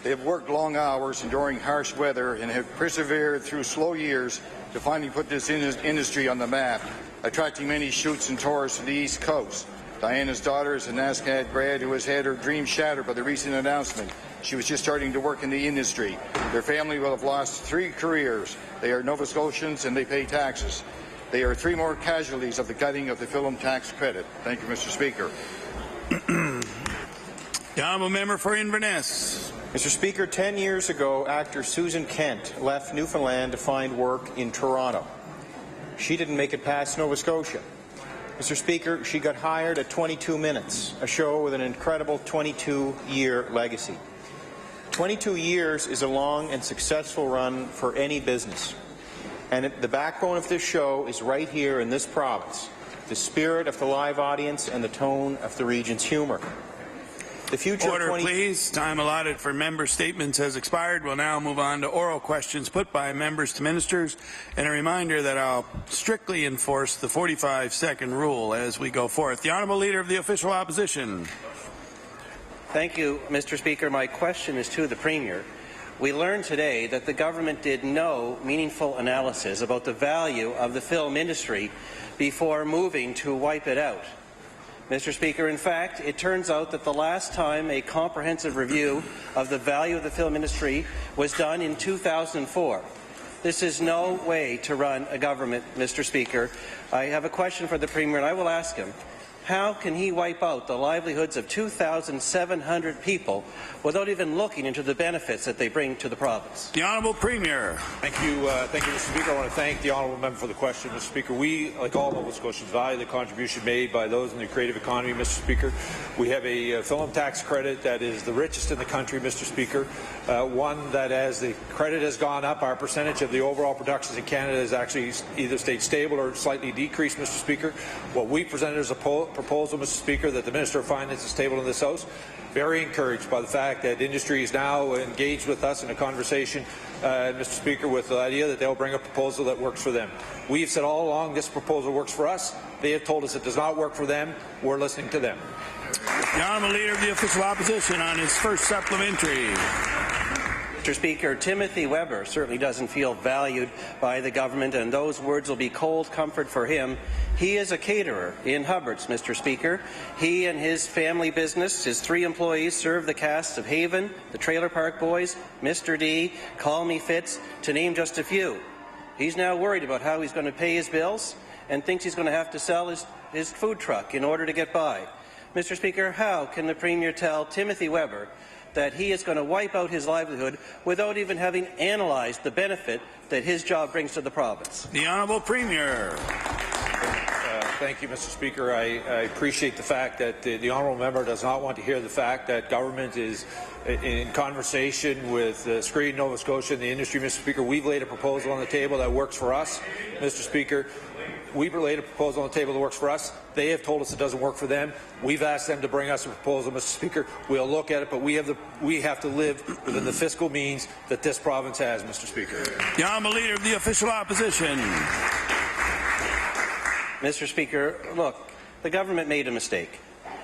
They have worked long hours, enduring harsh weather, and have persevered through slow years to finally put this industry on the map, attracting many shoots and tourists to the East Coast. Diana's daughter is a NASCAD grad who has had her dream shattered by the recent announcement. She was just starting to work in the industry. Their family will have lost 3 careers. They are Nova Scotians and they pay taxes. They are 3 more casualties of the cutting of the film tax credit. Thank you, Mr. Speaker. The honourable member for Inverness. Mr. Speaker, 10 years ago, actor Susan Kent left Newfoundland to find work in Toronto. She didn't make it past Nova Scotia. Mr. Speaker, she got hired at 22 Minutes, a show with an incredible 22-year legacy. 22 years is a long and successful run for any business. And the backbone of this show is right here in this province, the spirit of the live audience and the tone of the region's humour. The future Order, please. Time allotted for member statements has expired. We'll now move on to oral questions put by members to ministers. And a reminder that I'll strictly enforce the 45-second rule as we go forth. The Honourable Leader of the Official Opposition. Thank you, Mr. Speaker. My question is to the Premier. We learned today that the government did no meaningful analysis about the value of the film industry before moving to wipe it out. Mr. Speaker, in fact, it turns out that the last time a comprehensive review of the value of the film industry was done in 2004. This is no way to run a government, Mr. Speaker. I have a question for the Premier, and I will ask him. How can he wipe out the livelihoods of 2,700 people without even looking into the benefits that they bring to the province? The Honourable Premier. Thank you, Mr. Speaker. I want to thank the Honourable Member for the question, Mr. Speaker. We, like all Nova Scotians, value the contribution made by those in the creative economy, Mr. Speaker. We have a film tax credit that is the richest in the country, Mr. Speaker. One that, as the credit has gone up, our percentage of the overall productions in Canada has actually either stayed stable or slightly decreased, Mr. Speaker. What we presented as a proposal, Mr. Speaker, that the Minister of Finance has tabled in this House. Very encouraged by the fact that industry is now engaged with us in a conversation, Mr. Speaker, with the idea that they'll bring a proposal that works for them. We've said all along this proposal works for us. They have told us it does not work for them. We're listening to them. The Honourable Leader of the Official Opposition on his first supplementary. Mr. Speaker, Timothy Weber certainly doesn't feel valued by the government, and those words will be cold comfort for him. He is a caterer in Hubbard's, Mr. Speaker. He and his family business, his 3 employees, serve the casts of Haven, the Trailer Park Boys, Mr. D, Call Me Fitz, to name just a few. He's now worried about how he's going to pay his bills and thinks he's going to have to sell his food truck in order to get by. Mr. Speaker, how can the Premier tell Timothy Weber that he is going to wipe out his livelihood without even having analysed the benefit that his job brings to the province? The Honourable Premier. Thank you, Mr. Speaker. I appreciate the fact that the Honourable Member does not want to hear the fact that government is in conversation with Screen, Nova Scotia, and the industry, Mr. Speaker. We've laid a proposal on the table that works for us, Mr. Speaker. We've laid a proposal on the table that works for us. They have told us it doesn't work for them. We've asked them to bring us a proposal, Mr. Speaker. We'll look at it, but we have to live within the fiscal means that this province has, Mr. Speaker. The Honourable Leader of the Official Opposition. Mr. Speaker, look, the government made a mistake.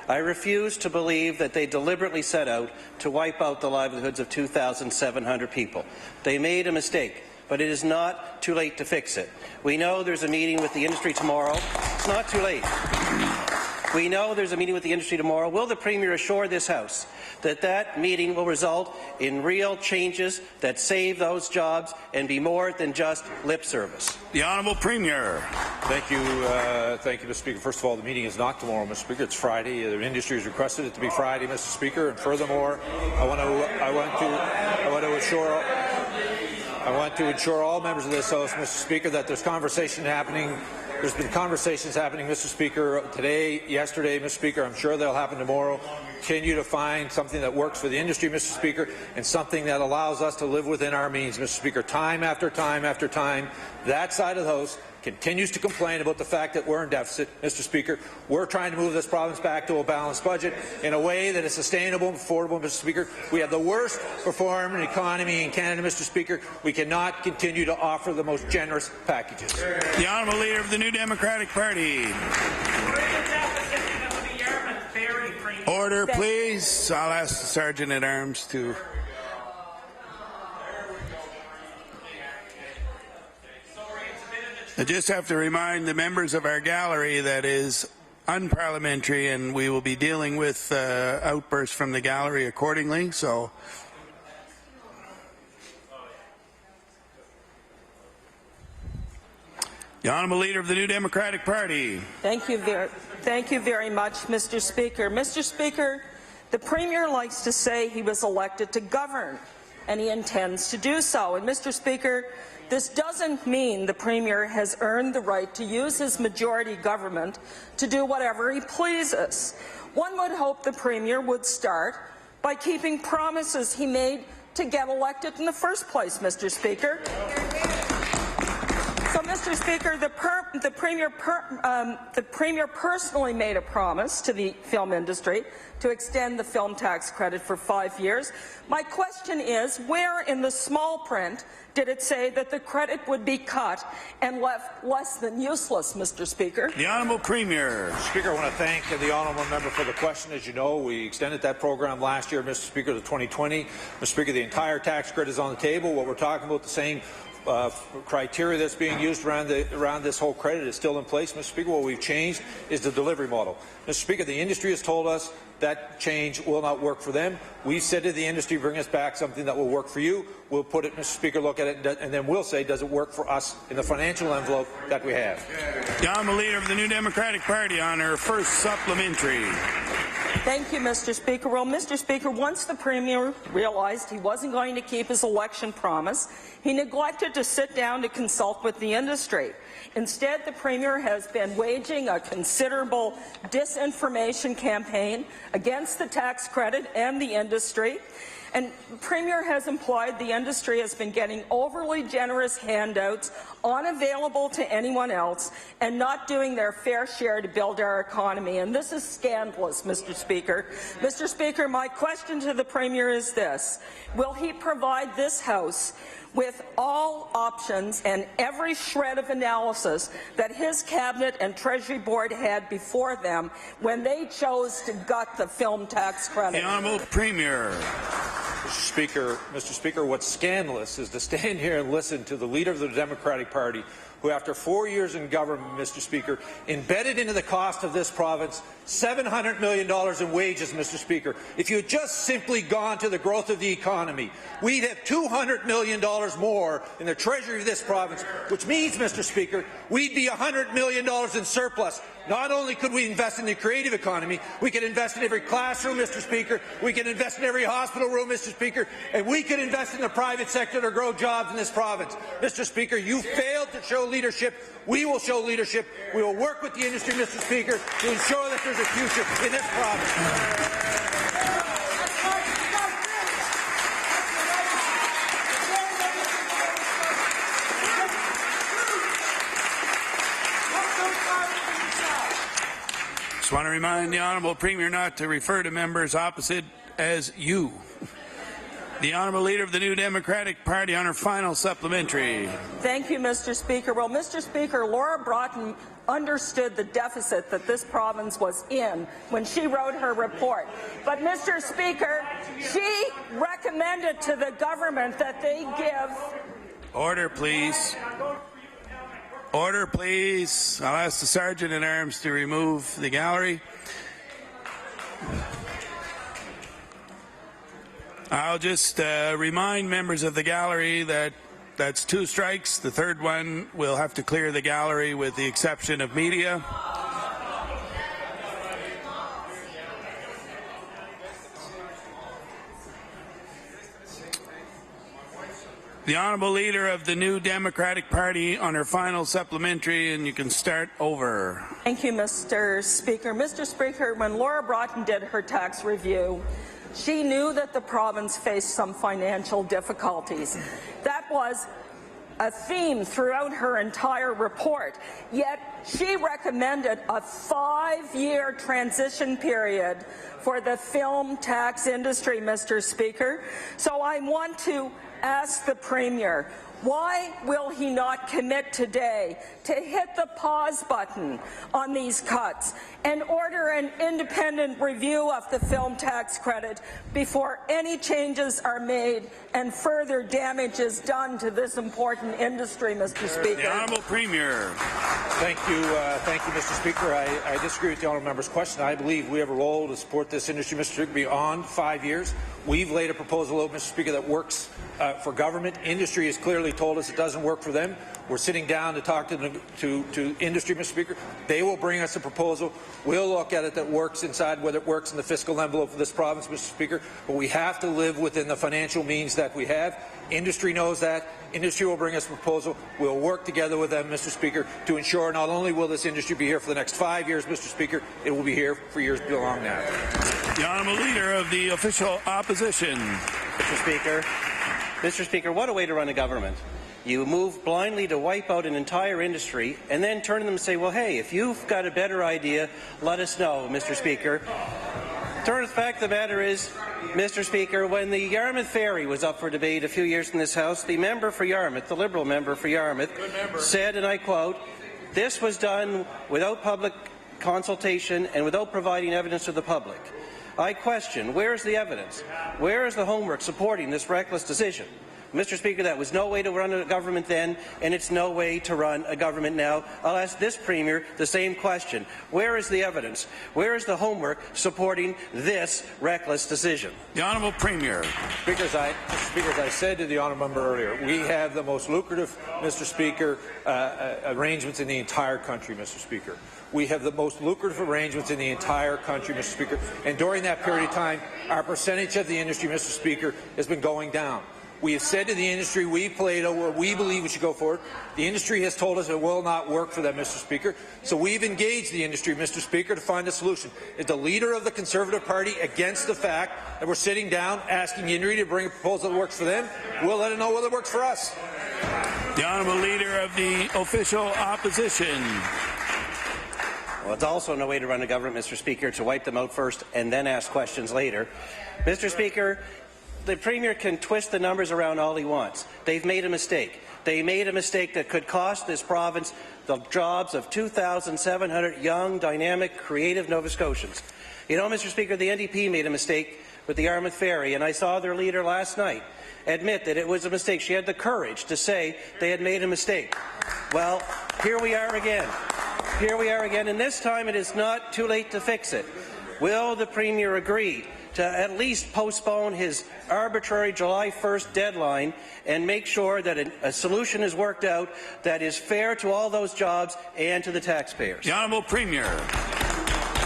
I refuse to believe that they deliberately set out to wipe out the livelihoods of 2,700 people. They made a mistake, but it is not too late to fix it. We know there's a meeting with the industry tomorrow. It's not too late. We know there's a meeting with the industry tomorrow. Will the Premier assure this House that that meeting will result in real changes that save those jobs and be more than just lip service? The Honourable Premier. Thank you, Mr. Speaker. First of all, the meeting is not tomorrow, Mr. Speaker. It's Friday. The industry has requested it to be Friday, Mr. Speaker. And furthermore, I want to assure all members of this House, Mr. Speaker, that there's conversation happening. There's been conversations happening, Mr. Speaker, today, yesterday, Mr. Speaker. I'm sure they'll happen tomorrow. Continue to find something that works for the industry, Mr. Speaker, and something that allows us to live within our means, Mr. Speaker. Time after time after time, that side of the House continues to complain about the fact that we're in deficit, Mr. Speaker. We're trying to move this province back to a balanced budget in a way that is sustainable and affordable, Mr. Speaker. We have the worst performing economy in Canada, Mr. Speaker. We cannot continue to offer the most generous packages. The Honourable Leader of the New Democratic Party. Order, please. I'll ask the Sergeant-at-Arms to I just have to remind the members of our gallery that is unparliamentary, and we will be dealing with outbursts from the gallery accordingly. So, the Honourable Leader of the New Democratic Party. Thank you very much, Mr. Speaker. Mr. Speaker, the Premier likes to say he was elected to govern, and he intends to do so. And Mr. Speaker, this doesn't mean the Premier has earned the right to use his majority government to do whatever he pleases. One would hope the Premier would start by keeping promises he made to get elected in the first place, Mr. Speaker. So, Mr. Speaker, the Premier personally made a promise to the film industry to extend the film tax credit for 5 years. My question is, where in the small print did it say that the credit would be cut and left less than useless, Mr. Speaker? The Honourable Premier. Speaker, I want to thank the honourable member for the question. As you know, we extended that program last year, Mr. Speaker, to 2020. Mr. Speaker, the entire tax credit is on the table. What we're talking about, the same criteria that's being used around this whole credit is still in place, Mr. Speaker. What we've changed is the delivery model. Mr. Speaker, the industry has told us that change will not work for them. We've said to the industry, bring us back something that will work for you. We'll put it, Mr. Speaker, look at it, and then we'll say, does it work for us in the financial envelope that we have? The Honourable Leader of the New Democratic Party on her first supplementary. Thank you, Mr. Speaker. Well, Mr. Speaker, once the Premier realized he wasn't going to keep his election promise, he neglected to sit down to consult with the industry. Instead, the Premier has been waging a considerable disinformation campaign against the tax credit and the industry. And the Premier has implied the industry has been getting overly generous handouts unavailable to anyone else and not doing their fair share to build our economy. And this is scandalous, Mr. Speaker. Mr. Speaker, my question to the Premier is this. Will he provide this House with all options and every shred of analysis that his Cabinet and Treasury Board had before them when they chose to gut the film tax credit? The Honourable Premier. Mr. Speaker, what's scandalous is to stand here and listen to the Leader of the Democratic Party, who after 4 years in government, Mr. Speaker, embedded into the cost of this province $700 million in wages, Mr. Speaker. If you had just simply gone to the growth of the economy, we'd have $200 million more in the treasury of this province, which means, Mr. Speaker, we'd be $100 million in surplus. Not only could we invest in the creative economy, we could invest in every classroom, Mr. Speaker, we could invest in every hospital room, Mr. Speaker, and we could invest in the private sector to grow jobs in this province. Mr. Speaker, you failed to show leadership. We will show leadership. We will work with the industry, Mr. Speaker, to ensure that there's a future in this province. Just want to remind the Honourable Premier not to refer to members opposite as you. The Honourable Leader of the New Democratic Party on her final supplementary. Thank you, Mr. Speaker. Well, Mr. Speaker, Laura Broughton understood the deficit that this province was in when she wrote her report. But, Mr. Speaker, she recommended to the government that they give... Order, please. Order, please. I'll ask the Sergeant-at-Arms to remove the gallery. I'll just remind members of the gallery that that's 2 strikes. The third one will have to clear the gallery with the exception of media. The Honourable Leader of the New Democratic Party on her final supplementary, and you can start over. Thank you, Mr. Speaker. Mr. Speaker, when Laura Broughton did her tax review, she knew that the province faced some financial difficulties. That was a theme throughout her entire report. Yet She recommended a 5-year transition period for the film tax industry, Mr. Speaker. So I want to ask the Premier, why will he not commit today to hit the pause button on these cuts and order an independent review of the film tax credit before any changes are made and further damage is done to this important industry, Mr. Speaker? The Honourable Premier. Thank you, Mr. Speaker. I disagree with the honourable member's question. I believe we have a role to support this industry, Mr. Speaker, beyond 5 years. We've laid a proposal out, Mr. Speaker, that works for government. Industry has clearly told us it doesn't work for them. We're sitting down to talk to industry, Mr. Speaker. They will bring us a proposal. We'll look at it that works inside, whether it works in the fiscal envelope of this province, Mr. Speaker. But we have to live within the financial means that we have. Industry knows that. Industry will bring us a proposal. We'll work together with them, Mr. Speaker, to ensure not only will this industry be here for the next 5 years, Mr. Speaker, it will be here for years beyond that. The Honourable Leader of the Official Opposition. Mr. Speaker, what a way to run a government. You move blindly to wipe out an entire industry and then turn to them and say, well, hey, if you've got a better idea, let us know, Mr. Speaker. The fact of the matter is, Mr. Speaker, when the Yarmouth Ferry was up for debate a few years in this House, the member for Yarmouth, the Liberal member for Yarmouth, said, and I quote, "This was done without public consultation and without providing evidence to the public." I question, where is the evidence? Where is the homework supporting this reckless decision? Mr. Speaker, that was no way to run a government then, and it's no way to run a government now. I'll ask this Premier the same question. Where is the evidence? Where is the homework supporting this reckless decision? The Honourable Premier. Speaker, as I said to the honourable member earlier, we have the most lucrative, Mr. Speaker, arrangements in the entire country, Mr. Speaker. We have the most lucrative arrangements in the entire country, Mr. Speaker. And during that period of time, our percentage of the industry, Mr. Speaker, has been going down. We have said to the industry, we've played out where we believe we should go forward. The industry has told us it will not work for them, Mr. Speaker. So we've engaged the industry, Mr. Speaker, to find a solution. Is the Leader of the Conservative Party against the fact that we're sitting down asking the industry to bring a proposal that works for them? We'll let it know whether it works for us. The Honourable Leader of the Official Opposition. Well, it's also no way to run a government, Mr. Speaker, to wipe them out first and then ask questions later. Mr. Speaker, the Premier can twist the numbers around all he wants. They've made a mistake. They made a mistake that could cost this province the jobs of 2,700 young, dynamic, creative Nova Scotians. You know, Mr. Speaker, the NDP made a mistake with the Yarmouth Ferry, and I saw their leader last night admit that it was a mistake. She had the courage to say they had made a mistake. Well, here we are again. Here we are again, and this time it is not too late to fix it. Will the Premier agree to at least postpone his arbitrary July 1st deadline and make sure that a solution is worked out that is fair to all those jobs and to the taxpayers? The Honourable Premier.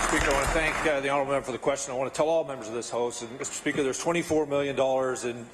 Speaker, I want to thank the honourable member for the question. I want to tell all members of this House, and Mr. Speaker, there's $24 million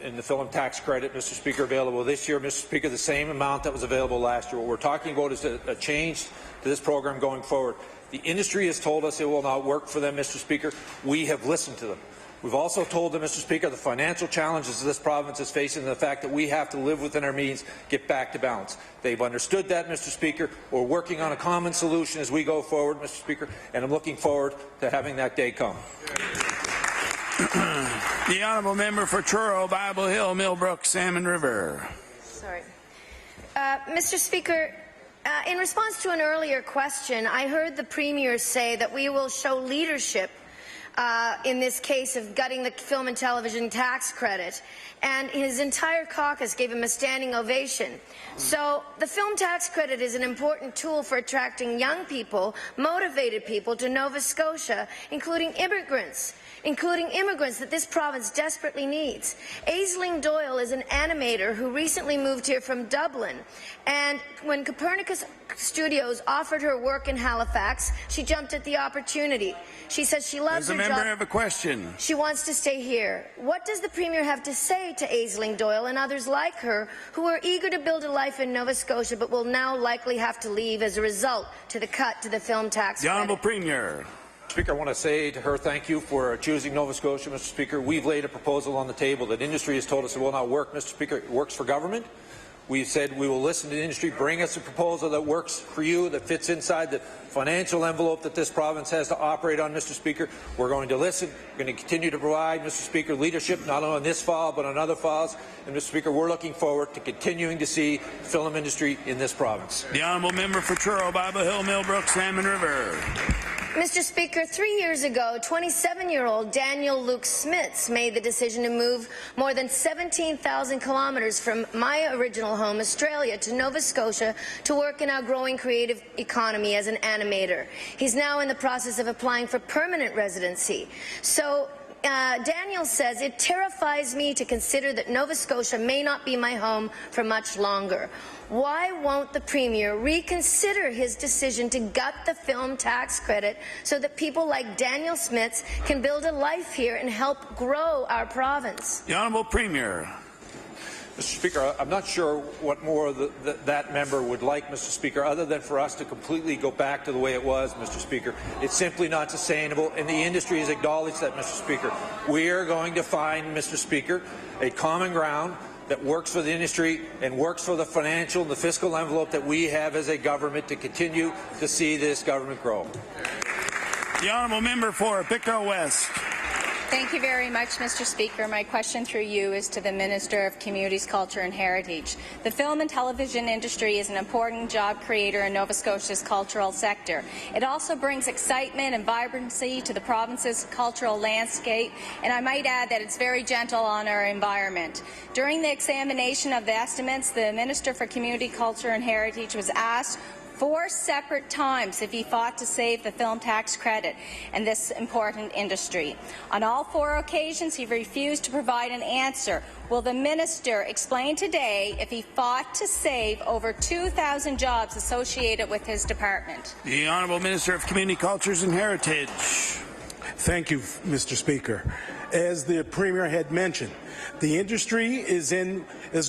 in the film tax credit, Mr. Speaker, available this year. Mr. Speaker, the same amount that was available last year. What we're talking about is a change to this program going forward. The industry has told us it will not work for them, Mr. Speaker. We have listened to them. We've also told them, Mr. Speaker, the financial challenges this province is facing and the fact that we have to live within our means, get back to balance. They've understood that, Mr. Speaker. We're working on a common solution as we go forward, Mr. Speaker, and I'm looking forward to having that day come. The Honourable Member for Truro, Bible Hill, Millbrook, Salmon River. Sorry. Mr. Speaker, in response to an earlier question, I heard the Premier say that we will show leadership in this case of gutting the film and television tax credit, and his entire caucus gave him a standing ovation. So the film tax credit is an important tool for attracting young people, motivated people to Nova Scotia, including immigrants that this province desperately needs. Aisling Doyle is an animator who recently moved here from Dublin, and when Copernicus Studios offered her work in Halifax, she jumped at the opportunity. She says she loves her job. Does the member have a question? She wants to stay here. What does the Premier have to say to Aisling Doyle and others like her who are eager to build a life in Nova Scotia but will now likely have to leave as a result to the cut to the film tax credit? The Honourable Premier. Speaker, I want to say to her thank you for choosing Nova Scotia, Mr. Speaker. We've laid a proposal on the table that industry has told us it will not work, Mr. Speaker. It works for government. We said we will listen to the industry, bring us a proposal that works for you, that fits inside the financial envelope that this province has to operate on, Mr. Speaker. We're going to listen. We're going to continue to provide, Mr. Speaker, leadership not only on this file but on other files. And, Mr. Speaker, we're looking forward to continuing to see the film industry in this province. The honourable member for Truro, Bible Hill, Millbrook, Salmon River. Mr. Speaker, 3 years ago, 27-year-old Daniel Luke Smits made the decision to move more than 17,000 kilometres from my original home, Australia, to Nova Scotia to work in our growing creative economy as an animator. He's now in the process of applying for permanent residency. So Daniel says, it terrifies me to consider that Nova Scotia may not be my home for much longer. Why won't the Premier reconsider his decision to gut the film tax credit so that people like Daniel Smits can build a life here and help grow our province? The Honourable Premier. Mr. Speaker, I'm not sure what more that member would like, Mr. Speaker, other than for us to completely go back to the way it was, Mr. Speaker. It's simply not sustainable, and the industry has acknowledged that, Mr. Speaker. We are going to find, Mr. Speaker, a common ground that works for the industry and works for the financial and the fiscal envelope that we have as a government to continue to see this government grow. The honourable member for Pictou West. Thank you very much, Mr. Speaker. My question through you is to the Minister of Communities, Culture and Heritage. The film and television industry is an important job creator in Nova Scotia's cultural sector. It also brings excitement and vibrancy to the province's cultural landscape, and I might add that it's very gentle on our environment. During the examination of the estimates, the Minister for Community, Culture and Heritage was asked 4 separate times if he fought to save the film tax credit and this important industry. On all 4 occasions, he refused to provide an answer. Will the minister explain today if he fought to save over 2,000 jobs associated with his department? The Honourable Minister of Community, Cultures and Heritage. Thank you, Mr. Speaker. As the Premier had mentioned, the industry is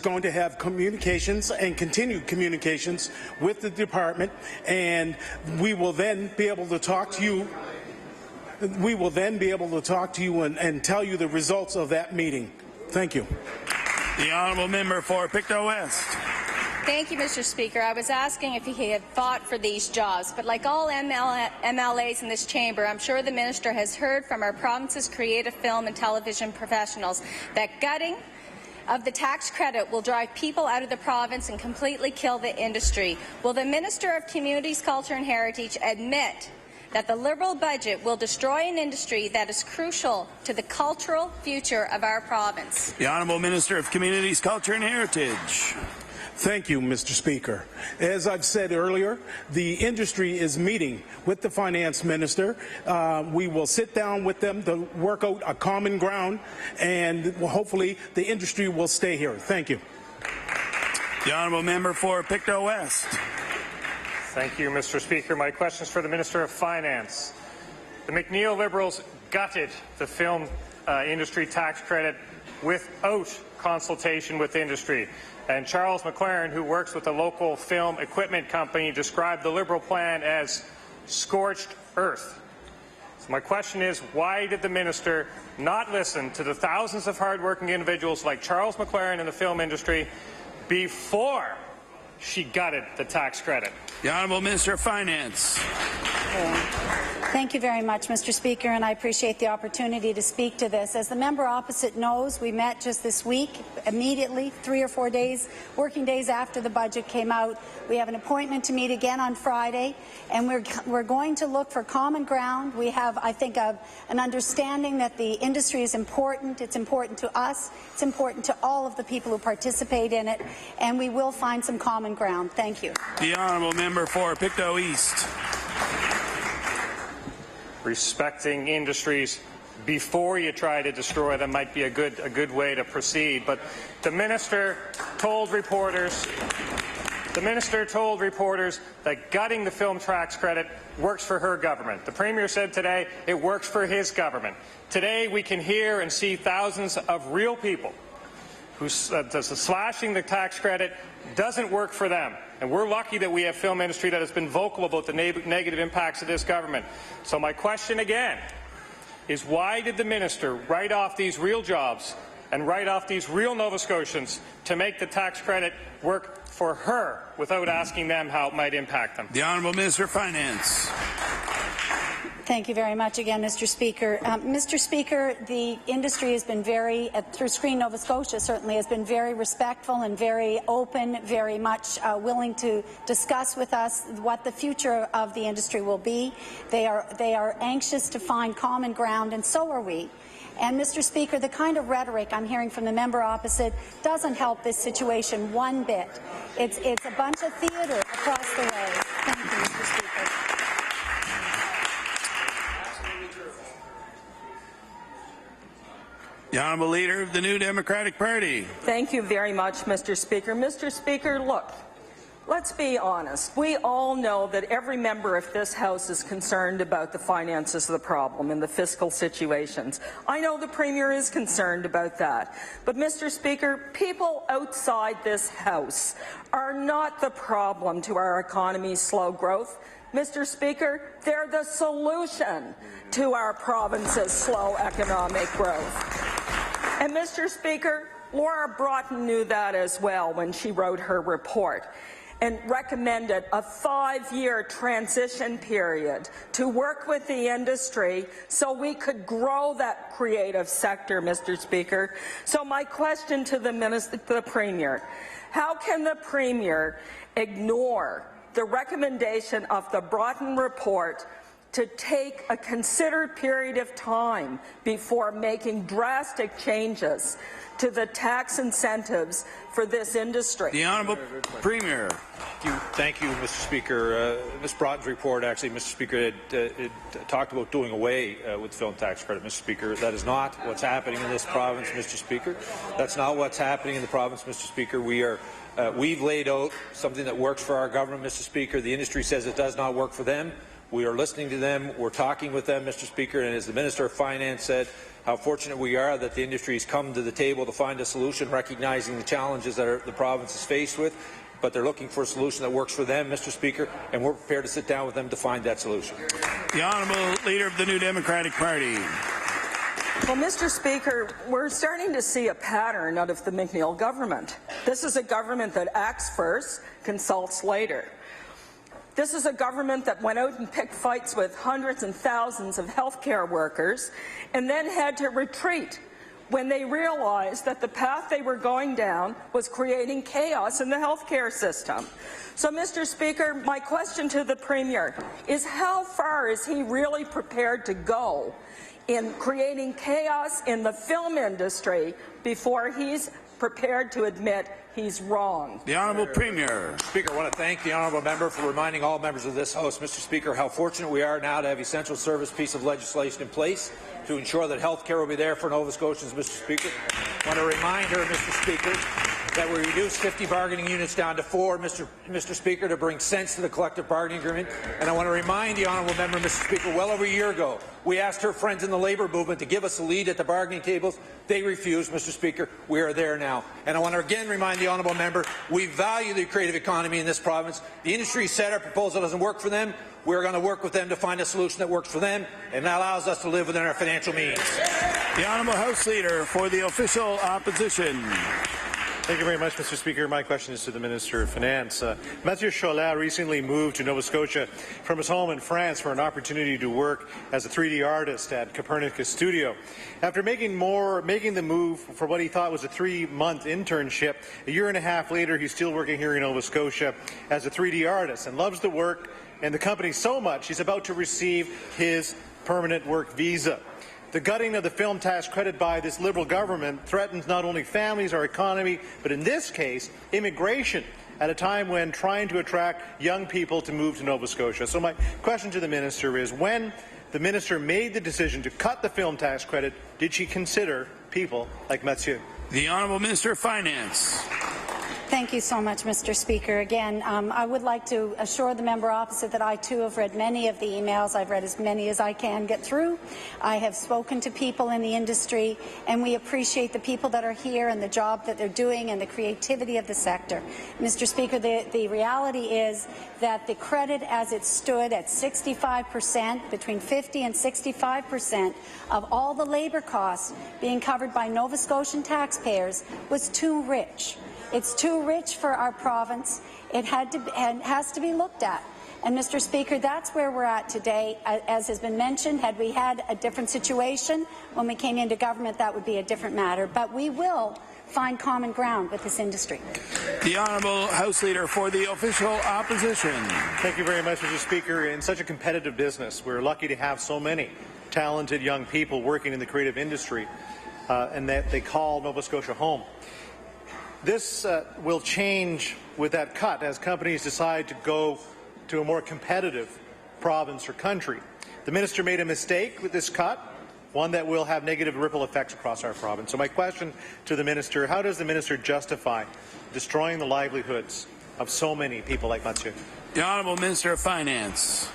going to have communications and continued communications with the department, and we will then be able to talk to you. We will then be able to talk to you and tell you the results of that meeting. Thank you. The honourable member for Pictou West. Thank you, Mr. Speaker. I was asking if he had fought for these jobs, but like all MLAs in this chamber, I'm sure the minister has heard from our province's creative film and television professionals that gutting of the tax credit will drive people out of the province and completely kill the industry. Will the Minister of Communities, Culture and Heritage admit that the Liberal budget will destroy an industry that is crucial to the cultural future of our province? The Honourable Minister of Communities, Culture and Heritage. Thank you, Mr. Speaker. As I've said earlier, the industry is meeting with the Finance Minister. We will sit down with them to work out a common ground, and hopefully the industry will stay here. Thank you. The honourable member for Pictou West. Thank you, Mr. Speaker. My question is for the Minister of Finance. The McNeil Liberals gutted the film industry tax credit without consultation with industry. And Charles McLaren, who works with a local film equipment company, described the Liberal plan as scorched earth. So my question is, why did the minister not listen to the thousands of hardworking individuals like Charles McLaren in the film industry before she gutted the tax credit? The Honourable Minister of Finance. Thank you very much, Mr. Speaker, and I appreciate the opportunity to speak to this. As the member opposite knows, we met just this week, immediately, 3 or 4 days, working days after the budget came out. We have an appointment to meet again on Friday, and we're going to look for common ground. We have, I think, an understanding that the industry is important. It's important to us. It's important to all of the people who participate in it, and we will find some common ground. Thank you. The honourable member for Pictou East. Respecting industries before you try to destroy them might be a good way to proceed. But the minister told reporters that gutting the film tax credit works for her government. The Premier said today it works for his government. Today we can hear and see thousands of real people who slashing the tax credit doesn't work for them. And we're lucky that we have film industry that has been vocal about the negative impacts of this government. So my question again is, why did the minister write off these real jobs and write off these real Nova Scotians to make the tax credit work for her without asking them how it might impact them? The Honourable Minister of Finance. Thank you very much again, Mr. Speaker. Mr. Speaker, the industry has been very, through Screen Nova Scotia certainly, has been very respectful and very open, very much willing to discuss with us what the future of the industry will be. They are anxious to find common ground, and so are we. And, Mr. Speaker, the kind of rhetoric I'm hearing from the member opposite doesn't help this situation one bit. It's a bunch of theatre across the way. Thank you, Mr. Speaker. The Honourable Leader of the New Democratic Party. Thank you very much, Mr. Speaker. Mr. Speaker, look, let's be honest. We all know that every member of this House is concerned about the finances of the problem and the fiscal situations. I know the Premier is concerned about that. But, Mr. Speaker, people outside this House are not the problem to our economy's slow growth. Mr. Speaker, they're the solution to our province's slow economic growth. And, Mr. Speaker, Laura Broughton knew that as well when she wrote her report and recommended a 5-year transition period to work with the industry so we could grow that creative sector, Mr. Speaker. So my question to the Premier, how can the Premier ignore the recommendation of the Broughton report to take a considered period of time before making drastic changes to the tax incentives for this industry? The Honourable Premier. Thank you, Mr. Speaker. Ms. Broughton's report, actually, Mr. Speaker, it talked about doing away with the film tax credit, Mr. Speaker. That is not what's happening in this province, Mr. Speaker. That's not what's happening in the province, Mr. Speaker. We've laid out something that works for our government, Mr. Speaker. The industry says it does not work for them. We are listening to them. We're talking with them, Mr. Speaker. And as the Minister of Finance said, how fortunate we are that the industry has come to the table to find a solution, recognizing the challenges that the province is faced with. But they're looking for a solution that works for them, Mr. Speaker, and we're prepared to sit down with them to find that solution. The Honourable Leader of the New Democratic Party. Well, Mr. Speaker, we're starting to see a pattern out of the McNeil government. This is a government that acts first, consults later. This is a government that went out and picked fights with hundreds and thousands of healthcare workers and then had to retreat when they realized that the path they were going down was creating chaos in the healthcare system. So, Mr. Speaker, my question to the Premier is, how far is he really prepared to go in creating chaos in the film industry before he's prepared to admit he's wrong? The Honourable Premier. Speaker, I want to thank the honourable member for reminding all members of this House, Mr. Speaker, how fortunate we are now to have essential service piece of legislation in place to ensure that health care will be there for Nova Scotians, Mr. Speaker. I want to remind her, Mr. Speaker, that we reduced 50 bargaining units down to 4, Mr. Speaker, to bring sense to the collective bargaining agreement. And I want to remind the honourable member, Mr. Speaker, well over a year ago, we asked her friends in the labour movement to give us a lead at the bargaining tables. They refused, Mr. Speaker. We are there now. And I want to again remind the honourable member, we value the creative economy in this province. The industry said our proposal doesn't work for them. We're going to work with them to find a solution that works for them and that allows us to live within our financial means. The Honourable House Leader for the Official Opposition. Thank you very much, Mr. Speaker. My question is to the Minister of Finance. Mathieu Cholat recently moved to Nova Scotia from his home in France for an opportunity to work as a 3D artist at Copernicus Studio. After making the move for what he thought was a 3-month internship, a year and a half later he's still working here in Nova Scotia as a 3D artist and loves the work and the company so much he's about to receive his permanent work visa. The gutting of the film tax credit by this Liberal government threatens not only families, our economy, but in this case, immigration, at a time when trying to attract young people to move to Nova Scotia. So my question to the Minister is, when the Minister made the decision to cut the film tax credit, did she consider people like Mathieu? The Honourable Minister of Finance. Thank you so much, Mr. Speaker. Again, I would like to assure the member opposite that I too have read many of the emails. I've read as many as I can get through. I have spoken to people in the industry, and we appreciate the people that are here and the job that they're doing and the creativity of the sector. Mr. Speaker, the reality is that the credit as it stood at 65%, between 50 and 65% of all the labour costs being covered by Nova Scotian taxpayers was too rich. It's too rich for our province. It has to be looked at. And, Mr. Speaker, that's where we're at today. As has been mentioned, had we had a different situation when we came into government, that would be a different matter. But we will find common ground with this industry. The Honourable House Leader for the Official Opposition. Thank you very much, Mr. Speaker. In such a competitive business, we're lucky to have so many talented young people working in the creative industry, and that they call Nova Scotia home. This will change with that cut as companies decide to go to a more competitive province or country. The minister made a mistake with this cut, one that will have negative ripple effects across our province. So my question to the minister, how does the minister justify destroying the livelihoods of so many people like Mathieu? The Honourable Minister of Finance.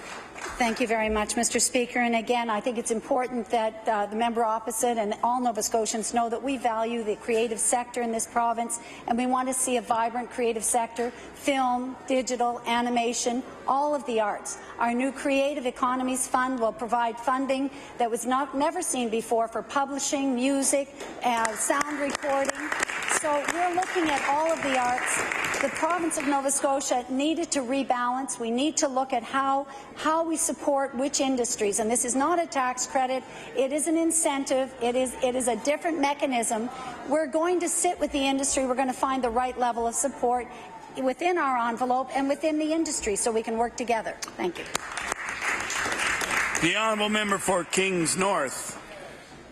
Thank you very much, Mr. Speaker. And again, I think it's important that the member opposite and all Nova Scotians know that we value the creative sector in this province, and we want to see a vibrant creative sector, film, digital, animation, all of the arts. Our new Creative Economies Fund will provide funding that was never seen before for publishing, music, sound recording. So we're looking at all of the arts. The province of Nova Scotia needed to rebalance. We need to look at how we support which industries. And this is not a tax credit. It is an incentive. It is a different mechanism. We're going to sit with the industry. We're going to find the right level of support within our envelope and within the industry so we can work together. Thank you. The Honourable Member for Kings North.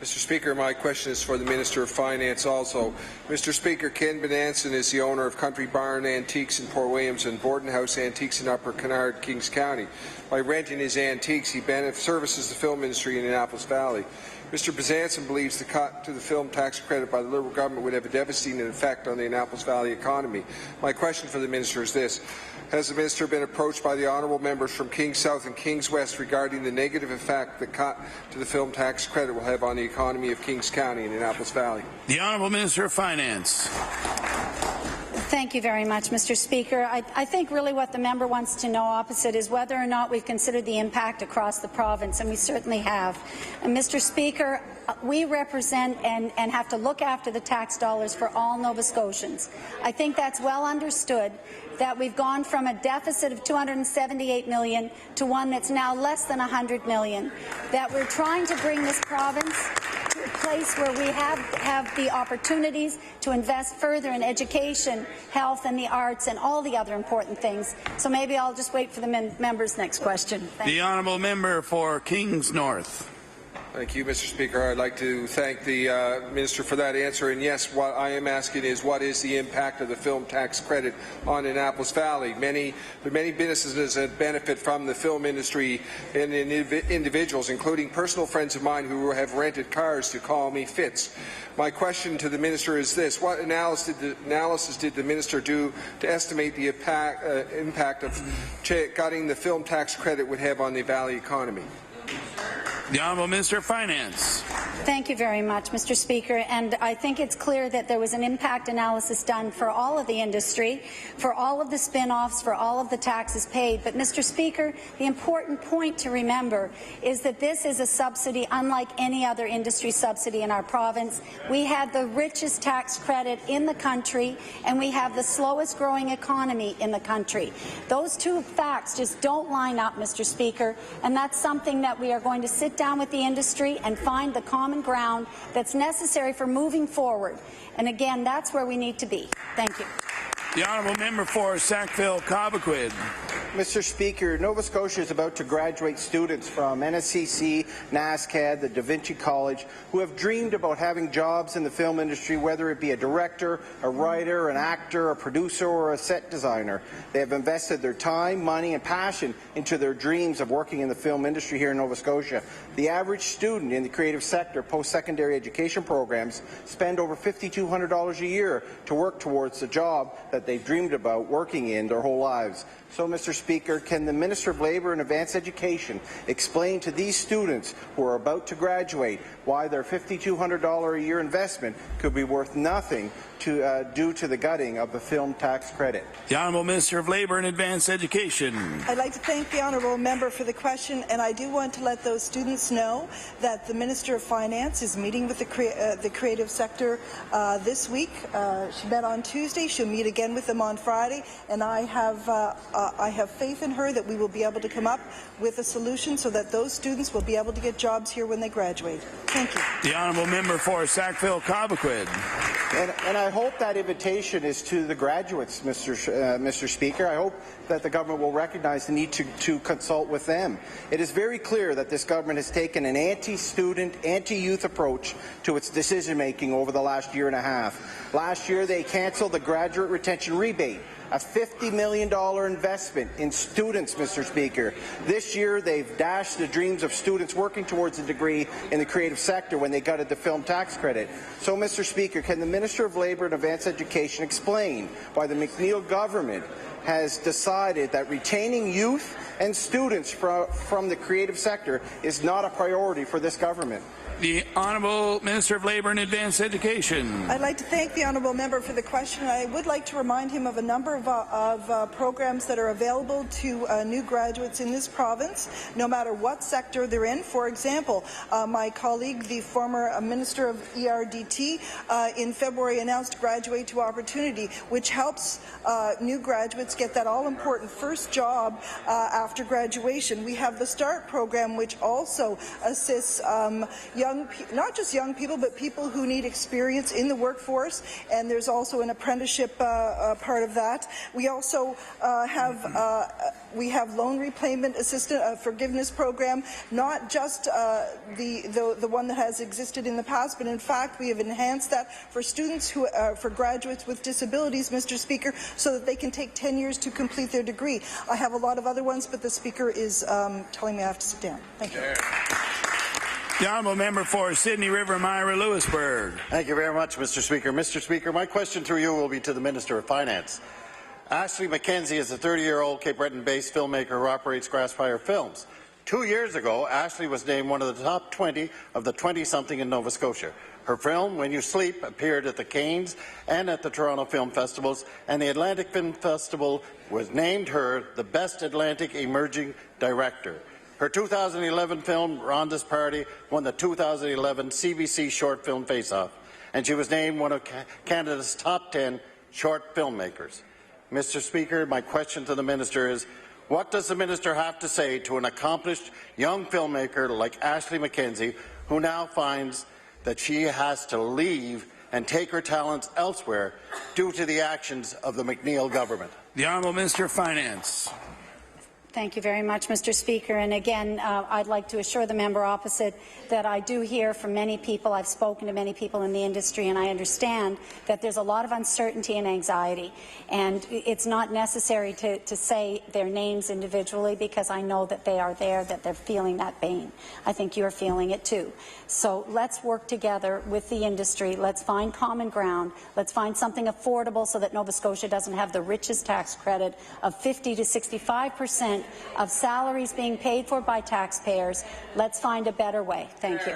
Mr. Speaker, my question is for the Minister of Finance also. Mr. Speaker, Ken Benanson is the owner of Country Barn Antiques in Port Williams and Borden House Antiques in Upper Kennard, Kings County. By renting his antiques, he services the film industry in the Annapolis Valley. Mr. Benanson believes the cut to the film tax credit by the Liberal government would have a devastating effect on the Annapolis Valley economy. My question for the Minister is this. Has the Minister been approached by the honourable members from Kings South and Kings West regarding the negative effect the cut to the film tax credit will have on the economy of Kings County and the Annapolis Valley? The Honourable Minister of Finance. Thank you very much, Mr. Speaker. I think really what the member wants to know opposite is whether or not we've considered the impact across the province, and we certainly have. And Mr. Speaker, we represent and have to look after the tax dollars for all Nova Scotians. I think that's well understood that we've gone from a deficit of $278 million to one that's now less than $100 million, that we're trying to bring this province to a place where we have the opportunities to invest further in education, health and the arts and all the other important things. So maybe I'll just wait for the member's next question. Thank you. Honourable Member for Kings North. Thank you, Mr. Speaker. I'd like to thank the Minister for that answer. And yes, what I am asking is what is the impact of the film tax credit on Annapolis Valley? There are many businesses that benefit from the film industry and individuals, including personal friends of mine who have rented cars to call me Fitz. My question to the Minister is this. What analysis did the Minister do to estimate the impact of cutting the film tax credit would have on the Valley economy? The Honourable Minister of Finance. Thank you very much, Mr. Speaker. And I think it's clear that there was an impact analysis done for all of the industry, for all of the spin-offs, for all of the taxes paid. But, Mr. Speaker, the important point to remember is that this is a subsidy unlike any other industry subsidy in our province. We had the richest tax credit in the country, and we have the slowest growing economy in the country. Those two facts just don't line up, Mr. Speaker, and that's something that we are going to sit down with the industry and find the common ground that's necessary for moving forward. And again, that's where we need to be. Thank you. The Honourable Member for Sackville-Cobequid. Mr. Speaker, Nova Scotia is about to graduate students from NSCC, NASCAD, the Da Vinci College, who have dreamed about having jobs in the film industry, whether it be a director, a writer, an actor, a producer, or a set designer. They have invested their time, money, and passion into their dreams of working in the film industry here in Nova Scotia. The average student in the creative sector post-secondary education programs spend over $5,200 a year to work towards the job that they've dreamed about working in their whole lives. So, Mr. Speaker, can the Minister of Labour and Advanced Education explain to these students who are about to graduate why their $5,200 a year investment could be worth nothing due to the gutting of the film tax credit? The Honourable Minister of Labour and Advanced Education. I'd like to thank the Honourable Member for the question, and I do want to let those students know that the Minister of Finance is meeting with the creative sector this week. She met on Tuesday. She'll meet again with them on Friday, and I have faith in her that we will be able to come up with a solution so that those students will be able to get jobs here when they graduate. Thank you. The Honourable Member for Sackville-Cobequid. And I hope that invitation is to the graduates, Mr. Speaker. I hope that the government will recognize the need to consult with them. It is very clear that this government has taken an anti-student, anti-youth approach to its decision-making over the last year and a half. Last year, they cancelled the graduate retention rebate, a $50 million investment in students, Mr. Speaker. This year, they've dashed the dreams of students working towards a degree in the creative sector when they gutted the film tax credit. So, Mr. Speaker, can the Minister of Labour and Advanced Education explain why the McNeil government has decided that retaining youth and students from the creative sector is not a priority for this government? The Honourable Minister of Labour and Advanced Education. I'd like to thank the Honourable Member for the question. I would like to remind him of a number of programs that are available to new graduates in this province, no matter what sector they're in. For example, my colleague, the former Minister of ERDT, in February announced Graduate to Opportunity, which helps new graduates get that all-important first job after graduation. We have the START program, which also assists not just young people, but people who need experience in the workforce, and there's also an apprenticeship part of that. We also have loan repayment assistance forgiveness program, not just the one that has existed in the past, but in fact we have enhanced that for students who for graduates with disabilities, Mr. Speaker, so that they can take 10 years to complete their degree. I have a lot of other ones, but the Speaker is telling me I have to sit down. Thank you. The Honourable Member for Sydney River, Myra Lewisburg. Thank you very much, Mr. Speaker. Mr. Speaker, my question through you will be to the Minister of Finance. Ashley McKenzie is a 30-year-old Cape Breton-based filmmaker who operates Grassfire Films. 2 years ago, Ashley was named one of the top 20 of the 20-something in Nova Scotia. Her film, When You Sleep, appeared at the Canes and at the Toronto Film Festivals, and the Atlantic Film Festival was named her the Best Atlantic Emerging Director. Her 2011 film, Rhonda's Party, won the 2011 CBC Short Film Face-Off, and she was named one of Canada's top 10 short filmmakers. Mr. Speaker, my question to the Minister is, what does the Minister have to say to an accomplished young filmmaker like Ashley McKenzie, who now finds that she has to leave and take her talents elsewhere due to the actions of the McNeil government? The Honourable Minister of Finance. Thank you very much, Mr. Speaker. And again, I'd like to assure the member opposite that I do hear from many people. I've spoken to many people in the industry, and I understand that there's a lot of uncertainty and anxiety. And it's not necessary to say their names individually, because I know that they are there, that they're feeling that pain. I think you're feeling it too. So let's work together with the industry. Let's find common ground. Let's find something affordable so that Nova Scotia doesn't have the richest tax credit of 50 to 65% of salaries being paid for by taxpayers. Let's find a better way. Thank you.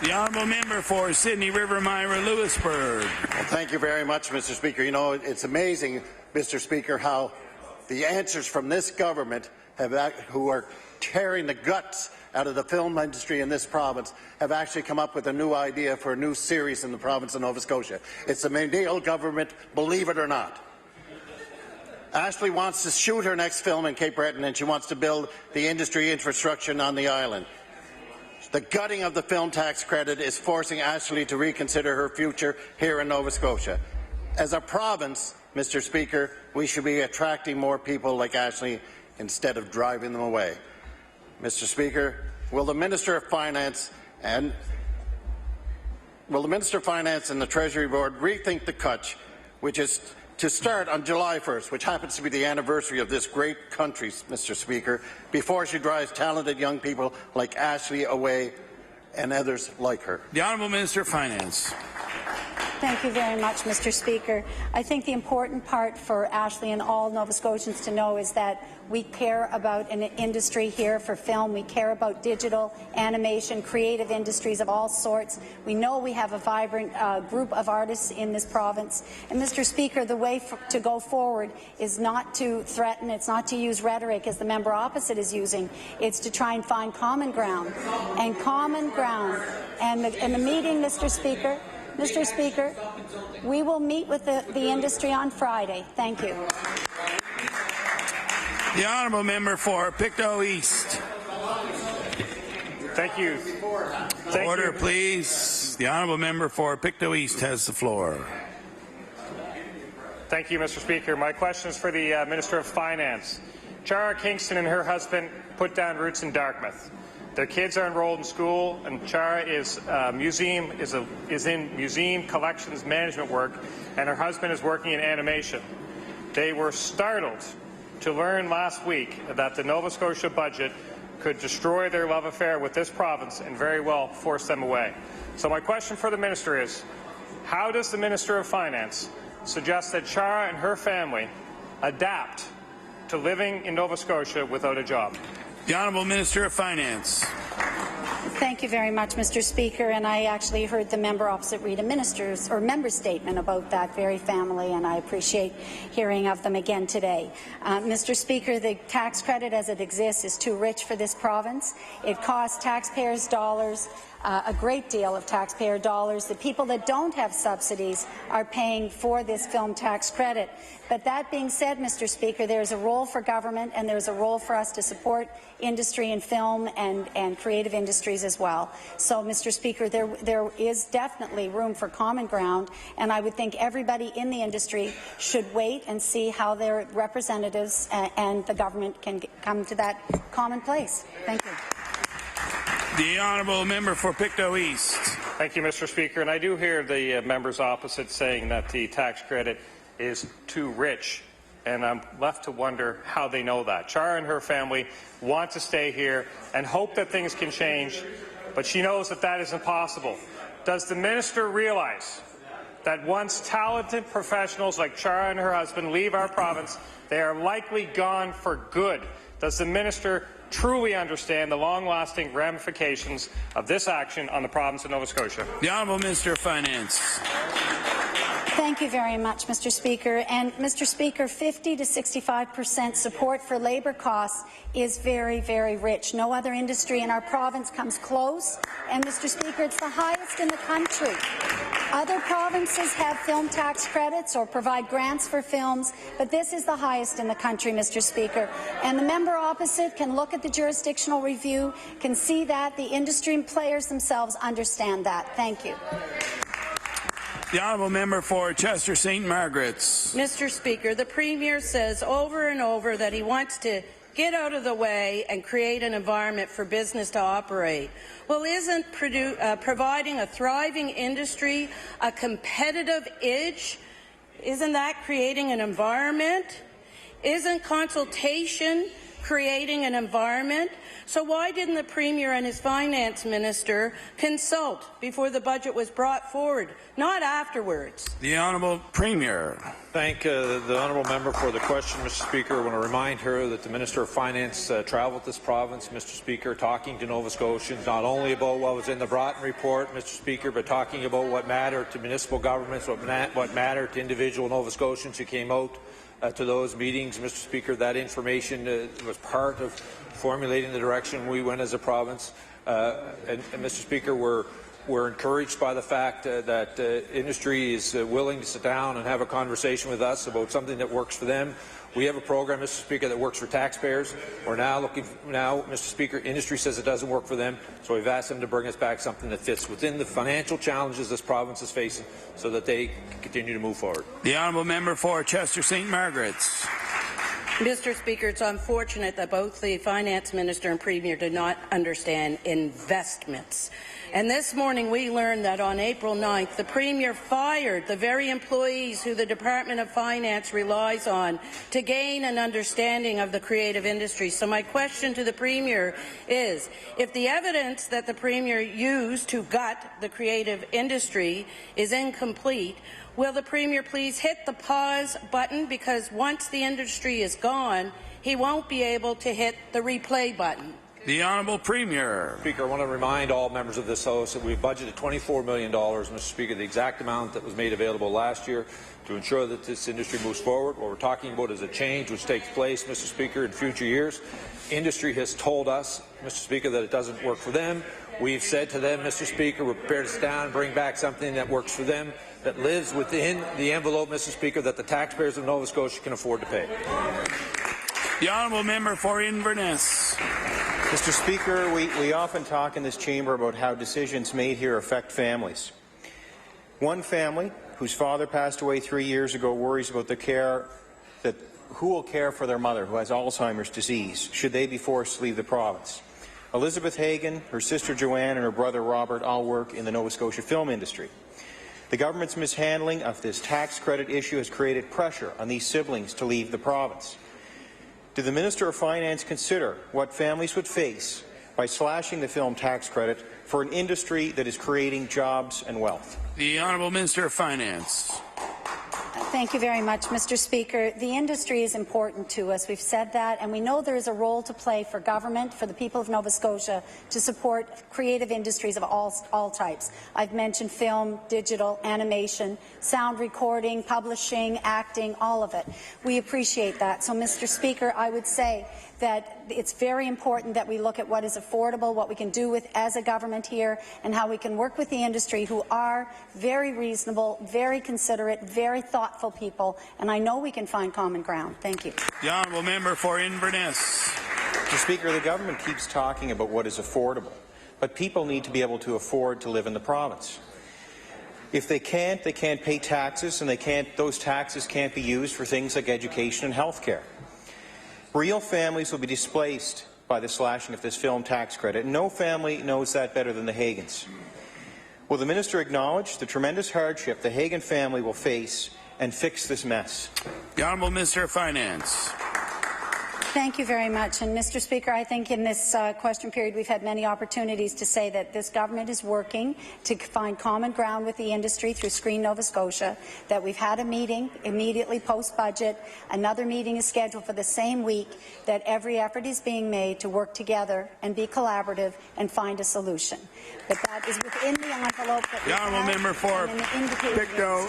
The Honourable Member for Sydney River, Myra Lewisburg. Well, thank you very much, Mr. Speaker. You know, it's amazing, Mr. Speaker, how the answers from this government who are tearing the guts out of the film industry in this province have actually come up with a new idea for a new series in the province of Nova Scotia. It's the McNeil government, believe it or not. Ashley wants to shoot her next film in Cape Breton, and she wants to build the industry infrastructure on the island. The gutting of the film tax credit is forcing Ashley to reconsider her future here in Nova Scotia. As a province, Mr. Speaker, we should be attracting more people like Ashley instead of driving them away. Mr. Speaker, will the Minister of Finance and the Treasury Board rethink the cut, which is to start on July 1st, which happens to be the anniversary of this great country, Mr. Speaker, before she drives talented young people like Ashley away and others like her? The Honourable Minister of Finance. Thank you very much, Mr. Speaker. I think the important part for Ashley and all Nova Scotians to know is that we care about an industry here for film. We care about digital, animation, creative industries of all sorts. We know we have a vibrant group of artists in this province. And, Mr. Speaker, the way to go forward is not to threaten, it's not to use rhetoric as the member opposite is using. It's to try and find common ground. And common ground. And the meeting, Mr. Speaker, we will meet with the industry on Friday. Thank you. The Honourable Member for Pictou East. Thank you. Order, please. The Honourable Member for Pictou East has the floor. Thank you, Mr. Speaker. My question is for the Minister of Finance. Chara Kingston and her husband put down roots in Dartmouth. Their kids are enrolled in school, and Chara is in museum collections management work, and her husband is working in animation. They were startled to learn last week that the Nova Scotia budget could destroy their love affair with this province and very well force them away. So my question for the Minister is, how does the Minister of Finance suggest that Chara and her family adapt to living in Nova Scotia without a job? The Honourable Minister of Finance. Thank you very much, Mr. Speaker. And I actually heard the member opposite read a member statement about that very family, and I appreciate hearing of them again today. Mr. Speaker, the tax credit as it exists is too rich for this province. It costs taxpayers' dollars. A great deal of taxpayer dollars. The people that don't have subsidies are paying for this film tax credit. But that being said, Mr. Speaker, there's a role for government and there's a role for us to support industry in film and creative industries as well. So, Mr. Speaker, there is definitely room for common ground, and I would think everybody in the industry should wait and see how their representatives and the government can come to that common place. Thank you. The Honourable Member for Pictou East. Thank you, Mr. Speaker. And I do hear the members opposite saying that the tax credit is too rich, and I'm left to wonder how they know that. Chara and her family want to stay here and hope that things can change, but she knows that that isn't possible. Does the minister realize that once talented professionals like Chara and her husband leave our province, they are likely gone for good? Does the minister truly understand the long-lasting ramifications of this action on the province of Nova Scotia? The Honourable Minister of Finance. Thank you very much, Mr. Speaker. And, Mr. Speaker, 50 to 65% support for labour costs is very, very rich. No other industry in our province comes close. And, Mr. Speaker, it's the highest in the country. Other provinces have film tax credits or provide grants for films, but this is the highest in the country, Mr. Speaker. And the member opposite can look at the jurisdictional review, can see that. The industry players themselves understand that. Thank you. The Honourable Member for Chester St. Margaret's. Mr. Speaker, the Premier says over and over that he wants to get out of the way and create an environment for business to operate. Well, isn't providing a thriving industry a competitive edge? Isn't that creating an environment? Isn't consultation creating an environment? So why didn't the Premier and his Finance Minister consult before the budget was brought forward, not afterwards? The Honourable Premier. Thank the Honourable Member for the question, Mr. Speaker. I want to remind her that the Minister of Finance travelled this province, Mr. Speaker, talking to Nova Scotians, not only about what was in the Broughton report, Mr. Speaker, but talking about what mattered to municipal governments, what mattered to individual Nova Scotians who came out to those meetings. Mr. Speaker, that information was part of formulating the direction we went as a province. And Mr. Speaker, we're encouraged by the fact that industry is willing to sit down and have a conversation with us about something that works for them. We have a program, Mr. Speaker, that works for taxpayers. We're now Mr. Speaker, industry says it doesn't work for them, so we've asked them to bring us back something that fits within the financial challenges this province is facing so that they can continue to move forward. The Honourable Member for Chester St. Margaret's. Mr. Speaker, it's unfortunate that both the Finance Minister and Premier did not understand investments. And this morning we learned that on April 9th, the Premier fired the very employees who the Department of Finance relies on to gain an understanding of the creative industry. So my question to the Premier is, if the evidence that the Premier used to gut the creative industry is incomplete, will the Premier please hit the pause button, because once the industry is gone, he won't be able to hit the replay button? The Honourable Premier. Speaker, I want to remind all members of this House that we budgeted $24 million, Mr. Speaker, the exact amount that was made available last year to ensure that this industry moves forward. What we're talking about is a change which takes place, Mr. Speaker, in future years. Industry has told us, Mr. Speaker, that it doesn't work for them. We've said to them, Mr. Speaker, we're prepared to sit down and bring back something that works for them, that lives within the envelope, Mr. Speaker, that the taxpayers of Nova Scotia can afford to pay. The Honourable Member for Inverness. Mr. Speaker, we often talk in this chamber about how decisions made here affect families. One family, whose father passed away 3 years ago, worries about who will care for their mother, who has Alzheimer's disease, should they be forced to leave the province. Elizabeth Hagan, her sister Joanne, and her brother Robert all work in the Nova Scotia film industry. The government's mishandling of this tax credit issue has created pressure on these siblings to leave the province. Did the Minister of Finance consider what families would face by slashing the film tax credit for an industry that is creating jobs and wealth? The Honourable Minister of Finance. Thank you very much, Mr. Speaker. The industry is important to us. We've said that, and we know there is a role to play for government, for the people of Nova Scotia, to support creative industries of all types. I've mentioned film, digital, animation, sound recording, publishing, acting, all of it. We appreciate that. So, Mr. Speaker, I would say that it's very important that we look at what is affordable, what we can do with as a government here, and how we can work with the industry, who are very reasonable, very considerate, very thoughtful people, and I know we can find common ground. Thank you. The Honourable Member for Inverness. Mr. Speaker, the government keeps talking about what is affordable, but people need to be able to afford to live in the province. If they can't pay taxes, and those taxes can't be used for things like education and health care. Real families will be displaced by the slashing of this film tax credit, and no family knows that better than the Hagans. Will the Minister acknowledge the tremendous hardship the Hagan family will face and fix this mess? The Honourable Minister of Finance. Thank you very much. And Mr. Speaker, I think in this question period we've had many opportunities to say that this government is working to find common ground with the industry through Screen Nova Scotia, that we've had a meeting immediately post-budget, another meeting is scheduled for the same week, that every effort is being made to work together and be collaborative and find a solution. But that is within the envelope that we have. The Honourable Member for Pictou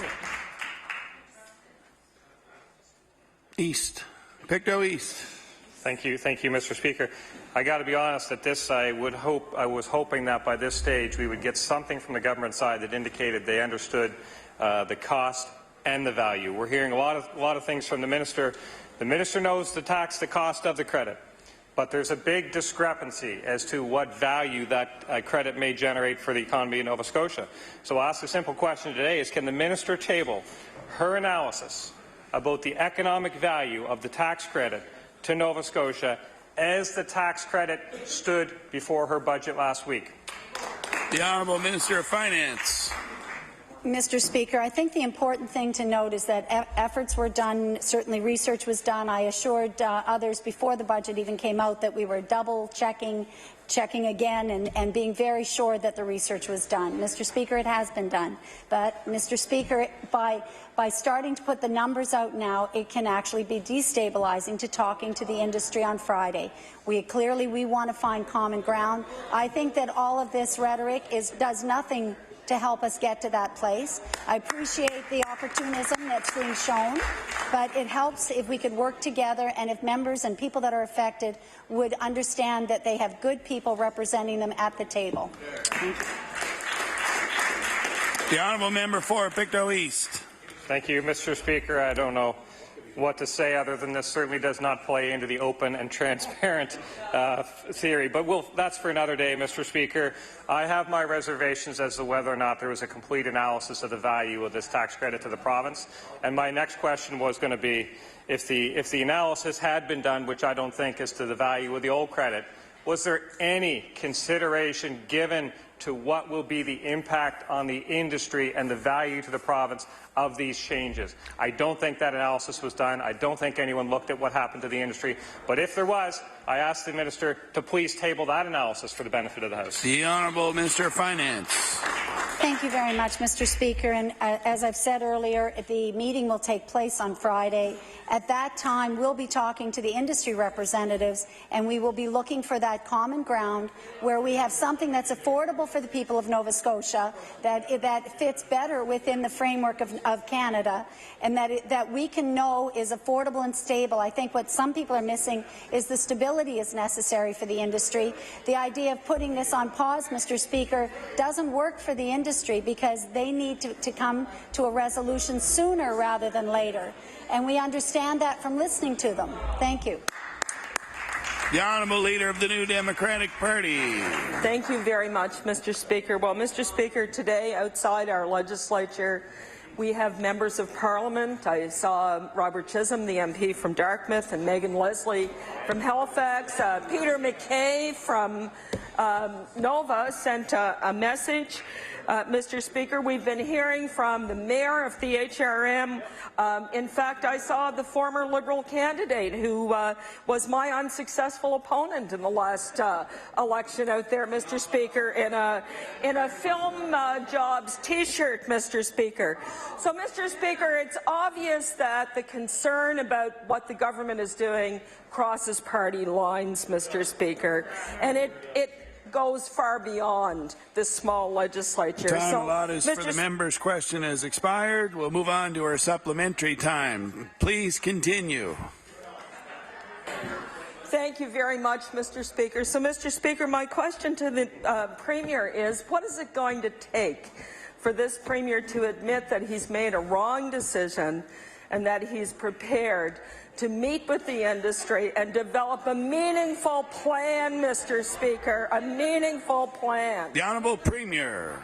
East. Pictou East. Thank you, Mr. Speaker. I got to be honest. At this, I was hoping that by this stage we would get something from the government side that indicated they understood the cost and the value. We're hearing a lot of things from the minister. The minister knows the cost of the credit, but there's a big discrepancy as to what value that credit may generate for the economy in Nova Scotia. So I'll ask a simple question today: can the minister table her analysis about the economic value of the tax credit to Nova Scotia as the tax credit stood before her budget last week? The Honourable Minister of Finance. Mr. Speaker, I think the important thing to note is that efforts were done, certainly research was done. I assured others before the budget even came out that we were double-checking again and being very sure that the research was done. Mr. Speaker, it has been done. But, Mr. Speaker, by starting to put the numbers out now, it can actually be destabilizing to talking to the industry on Friday. We want to find common ground. I think that all of this rhetoric does nothing to help us get to that place. I appreciate the opportunism that's being shown, but it helps if we could work together and if members and people that are affected would understand that they have good people representing them at the table. Thank you. The Honourable Member for Pictou East. Thank you, Mr. Speaker. I don't know what to say other than this certainly does not play into the open and transparent theory. But that's for another day, Mr. Speaker. I have my reservations as to whether or not there was a complete analysis of the value of this tax credit to the province. And my next question was going to be, if the analysis had been done, which I don't think, as to the value of the old credit, was there any consideration given to what will be the impact on the industry and the value to the province of these changes? I don't think that analysis was done. I don't think anyone looked at what happened to the industry. But if there was, I ask the Minister to please table that analysis for the benefit of the House. The Honourable Minister of Finance. Thank you very much, Mr. Speaker. And as I've said earlier, the meeting will take place on Friday. At that time, we'll be talking to the industry representatives, and we will be looking for that common ground where we have something that's affordable for the people of Nova Scotia, that fits better within the framework of Canada, and that we can know is affordable and stable. I think what some people are missing is the stability is necessary for the industry. The idea of putting this on pause, Mr. Speaker, doesn't work for the industry because they need to come to a resolution sooner rather than later. And we understand that from listening to them. Thank you. The Honourable Leader of the New Democratic Party. Thank you very much, Mr. Speaker. Well, Mr. Speaker, today outside our legislature, we have members of Parliament. I saw Robert Chisholm, the MP from Dartmouth, and Megan Leslie from Halifax. Peter McKay from Nova sent a message. Mr. Speaker, we've been hearing from the mayor of the HRM. In fact, I saw the former Liberal candidate who was my unsuccessful opponent in the last election out there, Mr. Speaker, in a film jobs T-shirt, Mr. Speaker. So, Mr. Speaker, it's obvious that the concern about what the government is doing crosses party lines, Mr. Speaker, and it goes far beyond this small legislature. Time allotted for the member's question has expired. We'll move on to our supplementary time. Please continue. Thank you very much, Mr. Speaker. So, Mr. Speaker, my question to the Premier is, what is it going to take for this Premier to admit that he's made a wrong decision and that he's prepared to meet with the industry and develop a meaningful plan, Mr. Speaker, a meaningful plan? The Honourable Premier.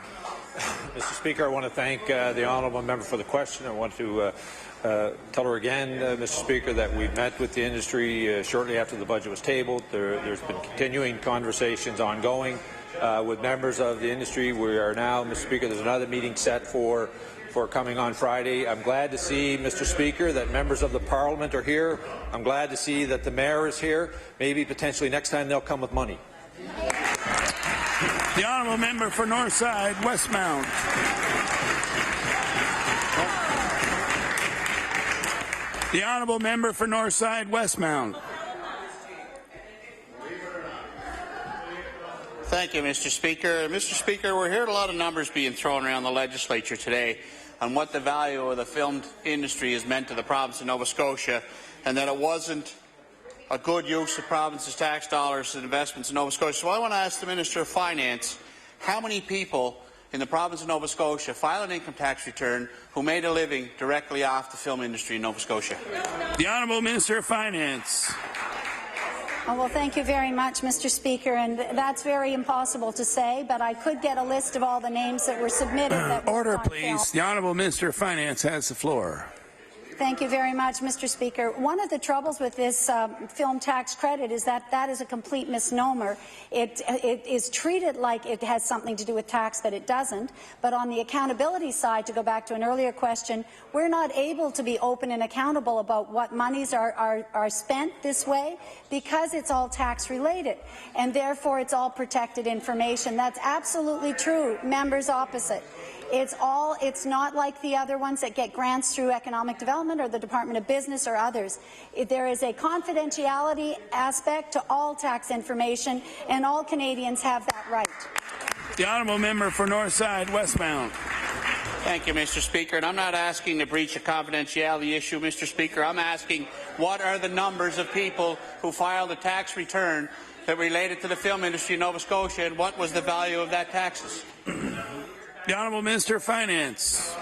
Mr. Speaker, I want to thank the honourable member for the question. I want to tell her again, Mr. Speaker, that we met with the industry shortly after the budget was tabled. There's been continuing conversations ongoing with members of the industry. We are now, Mr. Speaker, there's another meeting set for coming on Friday. I'm glad to see, Mr. Speaker, that members of the Parliament are here. I'm glad to see that the Mayor is here. Maybe potentially next time they'll come with money. The Honourable Member for Northside Westmount. The Honourable Member for Northside Westmount. Thank you, Mr. Speaker. Mr. Speaker, we're hearing a lot of numbers being thrown around the legislature today on what the value of the film industry has meant to the province of Nova Scotia, and that it wasn't a good use of the province's tax dollars and investments in Nova Scotia. So I want to ask the Minister of Finance, how many people in the province of Nova Scotia file an income tax return who made a living directly off the film industry in Nova Scotia? The Honourable Minister of Finance. Oh, well, thank you very much, Mr. Speaker, and that's very impossible to say, but I could get a list of all the names that were submitted. Order, please. The Honourable Minister of Finance has the floor. Thank you very much, Mr. Speaker. One of the troubles with this film tax credit is that that is a complete misnomer. It is treated like it has something to do with tax, but it doesn't. But on the accountability side, to go back to an earlier question, we're not able to be open and accountable about what monies are spent this way because it's all tax related, and therefore it's all protected information. That's absolutely true. Members opposite. It's not like the other ones that get grants through economic development or the Department of Business or others. There is a confidentiality aspect to all tax information, and all Canadians have that right. The Honourable Member for Northside Westmount. Thank you, Mr. Speaker. And I'm not asking to breach a confidentiality issue, Mr. Speaker. I'm asking what are the numbers of people who filed a tax return that related to the film industry in Nova Scotia, and what was the value of that taxes? The Honourable Minister of Finance.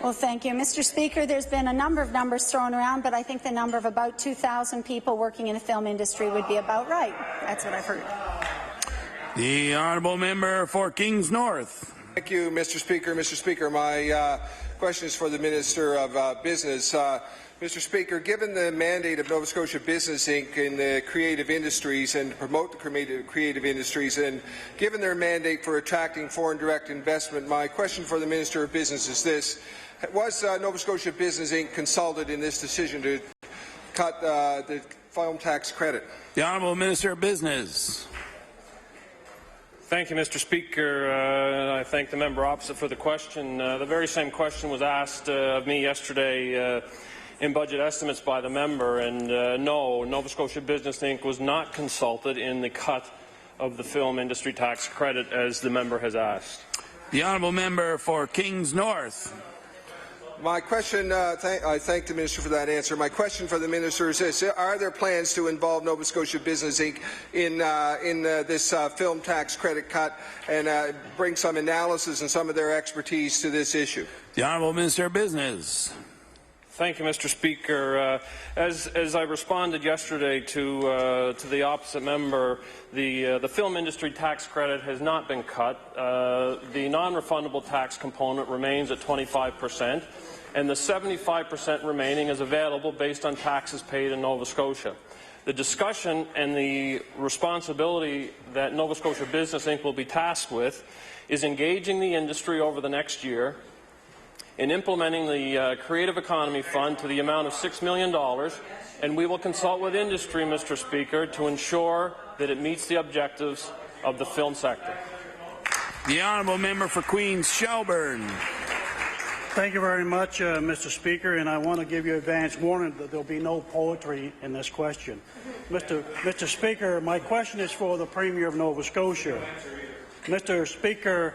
Well, thank you. Mr. Speaker, there's been a number of numbers thrown around, but I think the number of about 2,000 people working in the film industry would be about right. That's what I've heard. The honourable member for Kings North. Thank you, Mr. Speaker. Mr. Speaker, my question is for the Minister of Business. Mr. Speaker, given the mandate of Nova Scotia Business Inc. in the creative industries and to promote the creative industries, and given their mandate for attracting foreign direct investment, my question for the Minister of Business is this. Was Nova Scotia Business Inc. consulted in this decision to cut the film tax credit? The Honourable Minister of Business. Thank you, Mr. Speaker. I thank the member opposite for the question. The very same question was asked of me yesterday in budget estimates by the member, and no, Nova Scotia Business Inc. was not consulted in the cut of the film industry tax credit as the member has asked. The honourable member for Kings North. My question, I thank the Minister for that answer. My question for the Minister is this. Are there plans to involve Nova Scotia Business Inc. in this film tax credit cut and bring some analysis and some of their expertise to this issue? The honourable Minister of Business. Thank you, Mr. Speaker. As I responded yesterday to the opposite member, the film industry tax credit has not been cut. The non-refundable tax component remains at 25%, and the 75% remaining is available based on taxes paid in Nova Scotia. The discussion and the responsibility that Nova Scotia Business Inc. will be tasked with is engaging the industry over the next year in implementing the Creative Economy Fund to the amount of $6 million, and we will consult with industry, Mr. Speaker, to ensure that it meets the objectives of the film sector. The honourable member for Queens Shelburne. Thank you very much, Mr. Speaker, and I want to give you advance warning that there will be no poetry in this question. Mr. Speaker, my question is for the Premier of Nova Scotia. Mr. Speaker,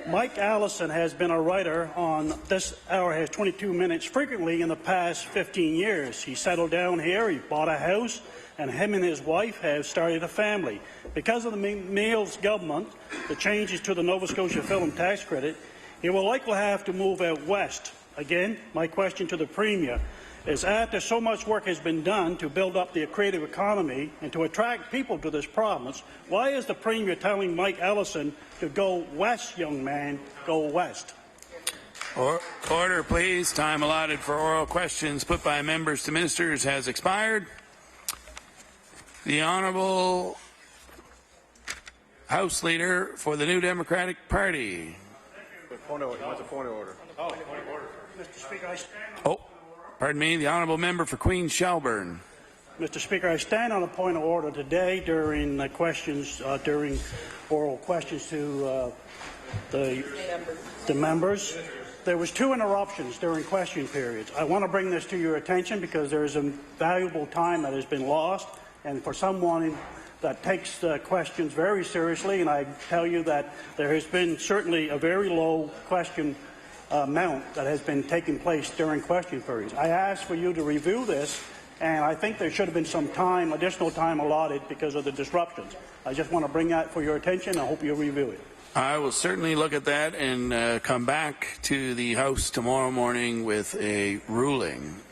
Mike Allison has been a writer on This Hour Has 22 Minutes frequently in the past 15 years. He settled down here, he bought a house, and him and his wife have started a family. Because of the Meals government, the changes to the Nova Scotia Film Tax Credit, he will likely have to move out west. Again, my question to the Premier is, after so much work has been done to build up the creative economy and to attract people to this province, why is the Premier telling Mike Ellison to go west, young man, go west? Order, please. Time allotted for oral questions put by members to ministers has expired. The Honourable House Leader for the New Democratic Party. Point of order. Oh, point of order. Mr. Speaker, Pardon me, the honourable member for Queens Shelburne. Mr. Speaker, I stand on a point of order today during during oral questions to the members. There was 2 interruptions during question periods. I want to bring this to your attention because there is a valuable time that has been lost, and for someone that takes the questions very seriously, and I tell you that there has been certainly a very low question amount that has been taking place during question periods. I asked for you to review this, and I think there should have been some time, additional time allotted because of the disruptions. I just want to bring that for your attention. I hope you'll review it. I will certainly look at that and come back to the House tomorrow morning with a ruling.